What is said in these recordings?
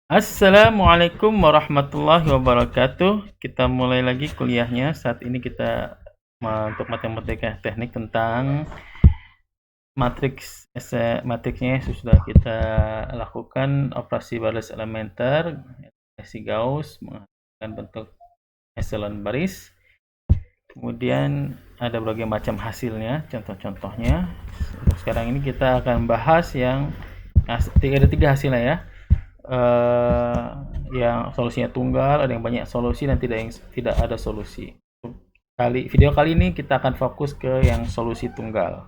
Assalamualaikum warahmatullahi wabarakatuh. Kita mulai lagi kuliahnya. Saat ini kita untuk matematika teknik tentang matriksnya sudah kita lakukan operasi baris elementer, operasi Gauss menghasilkan bentuk echelon baris. Kemudian ada berbagai macam hasilnya, contoh-contohnya. Untuk sekarang ini kita akan bahas yang ada tiga hasilnya ya. Yang solusinya tunggal, ada yang banyak solusi dan tidak ada solusi. Video kali ini kita akan fokus ke yang solusi tunggal.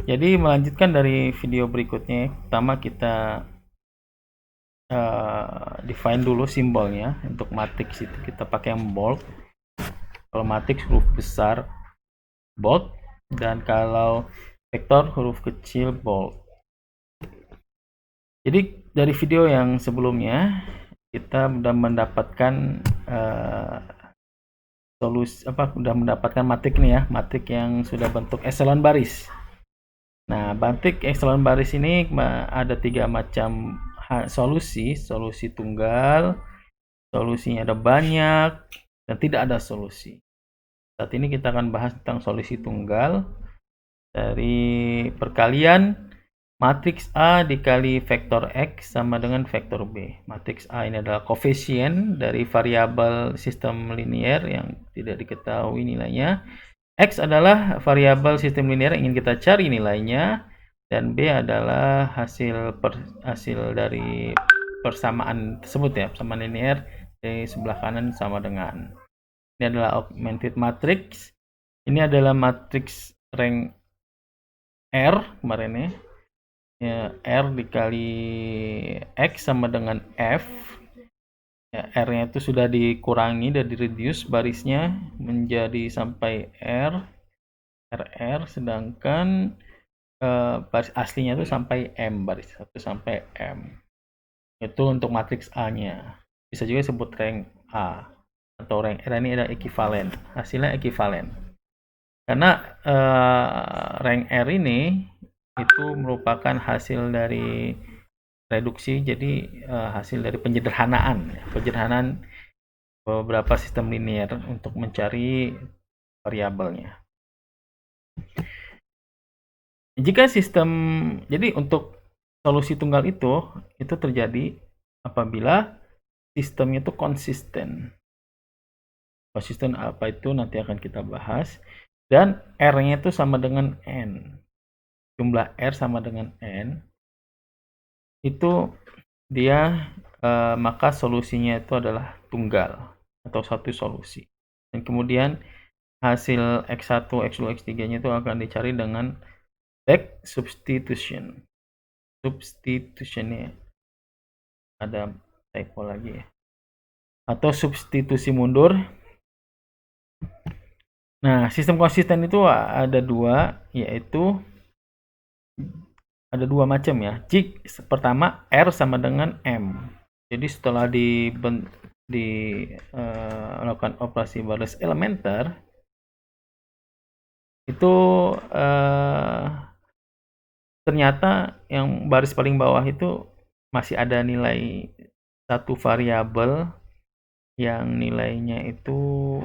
Jadi melanjutkan dari video berikutnya, pertama kita define dulu simbolnya. Untuk matriks itu kita pakai yang bold. Kalau matriks huruf besar bold, dan kalau vektor huruf kecil bold. Jadi dari video yang sebelumnya kita sudah mendapatkan sudah mendapatkan matrik nih ya, matrik yang sudah bentuk echelon baris. Nah, matrik echelon baris ini ada tiga macam solusi tunggal, solusinya ada banyak, dan tidak ada solusi. Saat ini kita akan bahas tentang solusi tunggal dari perkalian matriks A dikali vektor X sama dengan vektor B. Matriks A ini adalah koefisien dari variabel sistem linier yang tidak diketahui nilainya. X adalah variabel sistem linier yang ingin kita cari nilainya. Dan B adalah hasil dari persamaan tersebut ya, persamaan linier di sebelah kanan sama dengan. Ini adalah augmented matrix. Ini adalah matriks rank R kemarin ya. R dikali X sama dengan F. Ya, R-nya itu sudah dikurangi dan reduce barisnya menjadi sampai R, sedangkan baris aslinya itu sampai M, baris 1 sampai M. Itu untuk matriks A-nya. Bisa juga disebut rank A atau rank R. Ini ada ekivalen, hasilnya ekivalen. Karena rank R ini itu merupakan hasil dari reduksi, jadi hasil dari penyederhanaan beberapa sistem linier untuk mencari variabelnya. Jadi untuk solusi tunggal itu terjadi apabila sistemnya itu konsisten. Konsisten apa itu nanti akan kita bahas. Dan R-nya itu sama dengan N. Jumlah R sama dengan N. Itu dia maka solusinya itu adalah tunggal atau satu solusi. Dan kemudian hasil X1, X2, X3-nya itu akan dicari dengan back substitution. Substitutionnya ada typo lagi ya. Atau substitusi mundur. Nah, sistem konsisten itu ada dua, yaitu ada dua macam ya. Pertama R sama dengan M. Jadi setelah melakukan operasi baris elementer itu ternyata yang baris paling bawah itu masih ada nilai satu variabel yang nilainya itu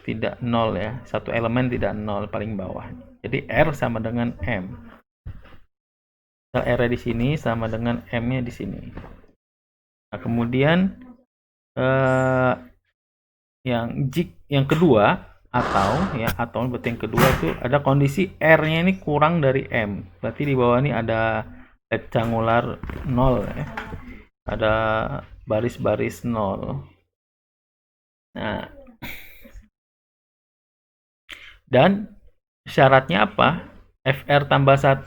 tidak nol ya, satu elemen tidak nol paling bawah. Jadi R sama dengan M. R di sini sama dengan M-nya di sini. Nah, kemudian yang kedua atau berarti yang kedua itu ada kondisi R-nya ini kurang dari M. Berarti di bawah ini ada rectangular 0 ya. Ada baris-baris 0. Nah, dan syaratnya apa? FR tambah 1,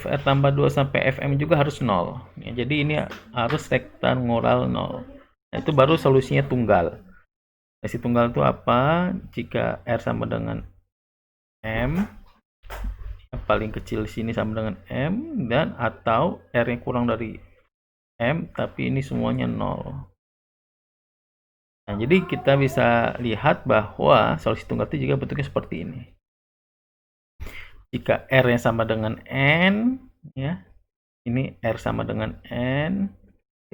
FR tambah 2 sampai FM juga harus 0. Ya, jadi ini harus rectangular 0. Nah, itu baru solusinya tunggal. Solusi tunggal itu apa? Jika R sama dengan M, yang paling kecil di sini sama dengan M, dan atau R yang kurang dari M, tapi ini semuanya 0. Nah, jadi kita bisa lihat bahwa solusi tunggal itu juga bentuknya seperti ini. Jika R yang sama dengan N, ya, ini R sama dengan N,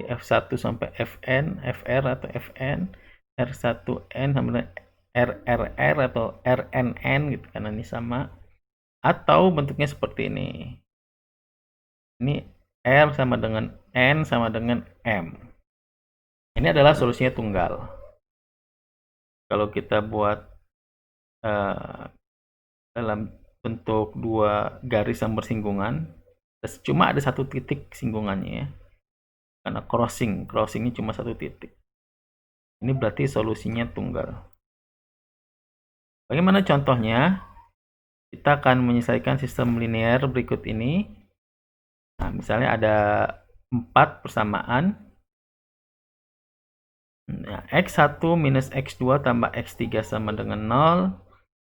F1 sampai Fn, Fr atau Fn, R1N sama dengan RRR atau RNN gitu, karena ini sama. Atau bentuknya seperti ini. Ini R sama dengan N sama dengan M. Ini adalah solusinya tunggal. Kalau kita buat dalam bentuk dua garis yang bersinggungan, cuma ada satu titik singgungannya ya. Karena crossingnya cuma satu titik. Ini berarti solusinya tunggal. Bagaimana contohnya? Kita akan menyelesaikan sistem linear berikut ini. Nah, misalnya ada 4 persamaan. Nah, X1 minus X2 tambah X3 sama dengan 0.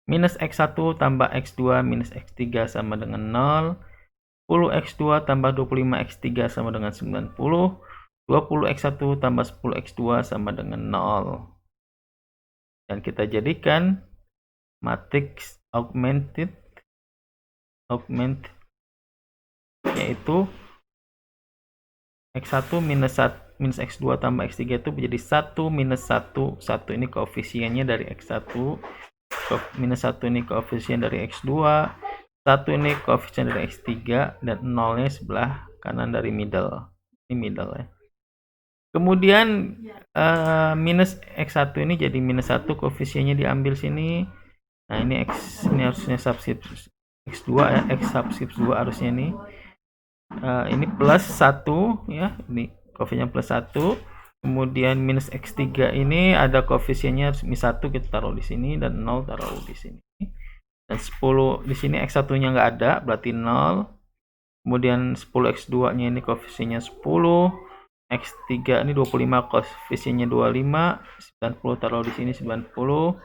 Minus X1 tambah X2 minus X3 sama dengan 0. 10X2 tambah 25X3 sama dengan 90. 20X1 tambah 10X2 sama dengan 0. Dan kita jadikan matriks augmented yaitu X1 minus X2 tambah X3 itu menjadi 1 minus 1. 1 ini koefisiennya dari X1. Minus 1 ini koefisien dari X2. 1 ini koefisien dari X3. Dan 0-nya sebelah kanan dari middle. Ini middle ya. Kemudian minus X1 ini jadi minus 1. Koefisiennya diambil sini. Nah ini X ini harusnya subscript X2 ya. X subscript 2 harusnya ini. Ini plus 1 ya, ini koefisiennya plus 1. Kemudian minus X3 ini ada koefisiennya minus 1, kita taruh di sini, dan 0 taruh di sini. Dan 10 di sini X1 nya nggak ada, berarti 0. Kemudian 10X2 nya ini koefisiennya 10. X3 ini 25, koefisiennya 25. 90 taruh di sini 90.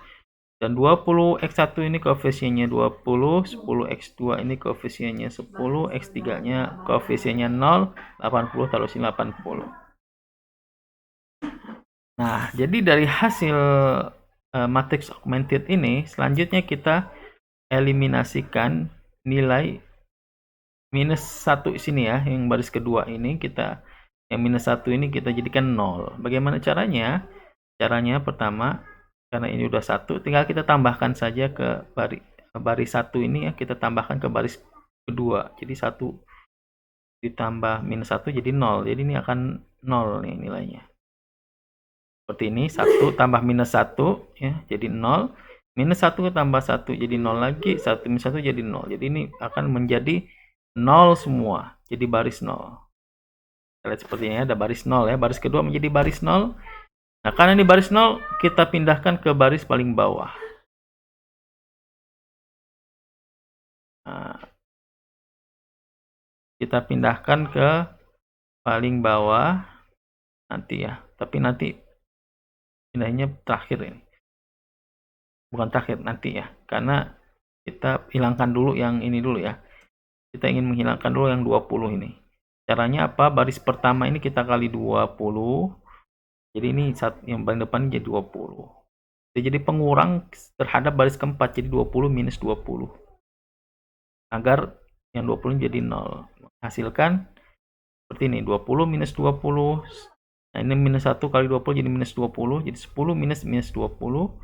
Dan 20 X1 ini koefisiennya 20, 10 X2 ini koefisiennya 10, X3 nya koefisiennya 0, 80 taruh sini 80. Nah, jadi dari hasil matriks augmented ini, selanjutnya kita eliminasikan nilai minus 1 sini ya, yang baris kedua ini yang minus 1 ini kita jadikan 0. Bagaimana caranya? Caranya pertama, karena ini udah 1, tinggal kita tambahkan saja ke baris 1 ini ya, kita tambahkan ke baris kedua. Jadi 1 ditambah minus 1 jadi 0. Jadi ini akan 0 nih nilainya. Seperti ini, 1 tambah minus 1 ya, jadi 0. Minus 1 tambah 1 jadi 0 lagi, 1 minus 1 jadi 0. Jadi ini akan menjadi 0 semua. Jadi baris 0. Kita lihat seperti ini, ada baris 0 ya. Baris kedua menjadi baris 0. Nah, karena ini baris 0, kita pindahkan ke baris paling bawah. Nah, kita pindahkan ke paling bawah nanti ya. Tapi nanti pindahnya terakhir ini. Bukan terakhir, nanti ya. Karena kita hilangkan dulu yang ini dulu ya. Kita ingin menghilangkan dulu yang 20 ini. Caranya apa? Baris pertama ini kita kali 20. Jadi ini yang paling depan jadi 20. Jadi pengurang terhadap baris keempat, jadi 20 minus 20. Agar yang 20 jadi 0. Hasilkan seperti ini, 20 minus 20. Nah, ini minus 1 kali 20 jadi minus 20. Jadi 10 minus 20.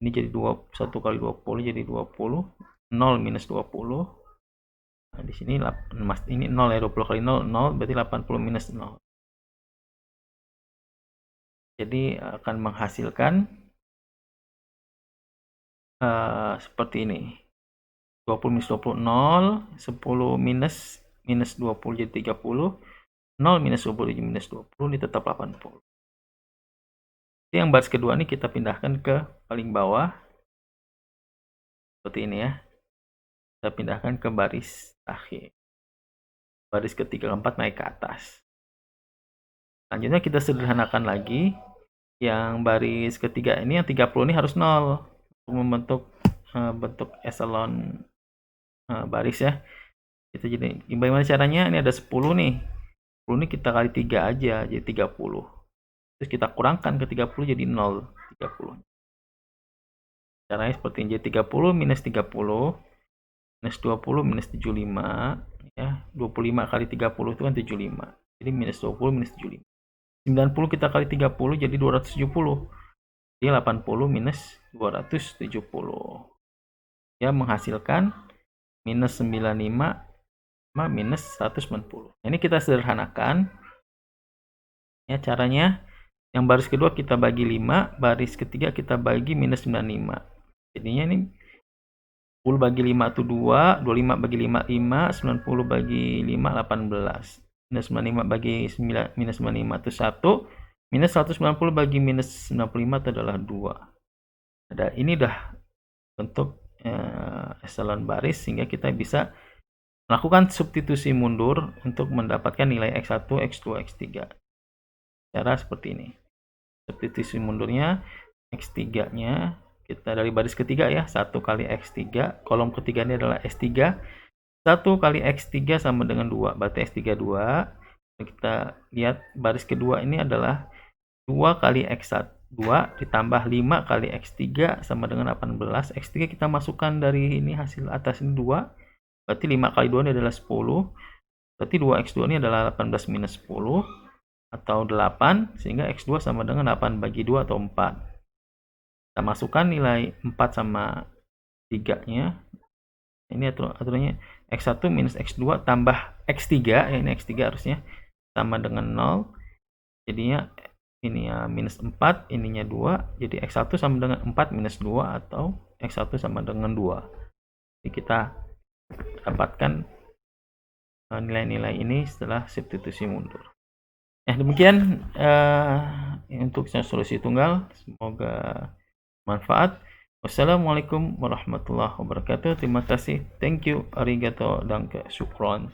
Ini jadi 1 kali 20 jadi 20. 0 minus 20. Nah, di sini ini 0 ya, 20 kali 0, 0, berarti 80 minus 0. Jadi akan menghasilkan seperti ini. 20 minus 20, 0. 10 minus 20 jadi 30. 0 minus 20 jadi minus 20, ini tetap 80. Jadi yang baris kedua ini kita pindahkan ke paling bawah. Seperti ini ya. Kita pindahkan ke baris akhir. Baris ketiga keempat naik ke atas. Selanjutnya kita sederhanakan lagi. Yang baris ketiga ini, yang 30 ini harus 0 untuk membentuk bentuk eselon baris ya. Kita jadi bagaimana caranya? Ini ada 10 nih. 10 ini kita kali 3 aja jadi 30. Terus kita kurangkan ke 30 jadi 0, 30. Caranya seperti ini, jadi 30 minus 30 minus 20 minus 75 ya. 25 kali 30 itu kan 75. Jadi minus 20 minus 75. 90 kita kali 30 jadi 270. Jadi 80 minus 270. Ya, menghasilkan minus 95 sama minus 190. Ini kita sederhanakan. Ya, caranya yang baris kedua kita bagi 5, baris ketiga kita bagi minus 95. Jadinya ini 10 bagi 5 itu 2, 25 bagi 5, 5, 90 bagi 5, 18. Minus 95 bagi 9, minus 95 itu 1, minus 190 bagi minus 95 itu adalah 2. Ada ini dah bentuk echelon baris, sehingga kita bisa melakukan substitusi mundur untuk mendapatkan nilai X1, X2, X3. Cara seperti ini. Substitusi mundurnya X3-nya kita dari baris ketiga ya, 1 kali X3, kolom ketiga ini adalah S3, 1 kali X3 sama dengan 2, berarti X3 2. Kita lihat baris kedua ini adalah 2 kali X1 2 ditambah 5 kali X3 sama dengan 18. X3 kita masukkan dari ini, hasil atas ini 2, berarti 5 kali 2 ini adalah 10, berarti 2X2 ini adalah 18 minus 10 atau 8, sehingga X2 sama dengan 8 bagi 2 atau 4. Kita masukkan nilai 4 sama 3-nya. Ini aturannya X1 minus X2 tambah X3, ya ini X3 harusnya sama dengan 0. Jadinya ini ya minus 4, ininya 2. Jadi X1 sama dengan 4 minus 2 atau X1 sama dengan 2. Jadi kita dapatkan nilai-nilai ini setelah substitusi mundur. Ya, demikian untuk solusi tunggal. Semoga manfaat. Wassalamualaikum warahmatullahi wabarakatuh. Terima kasih. Thank you. Arigato. Danke. Syukron.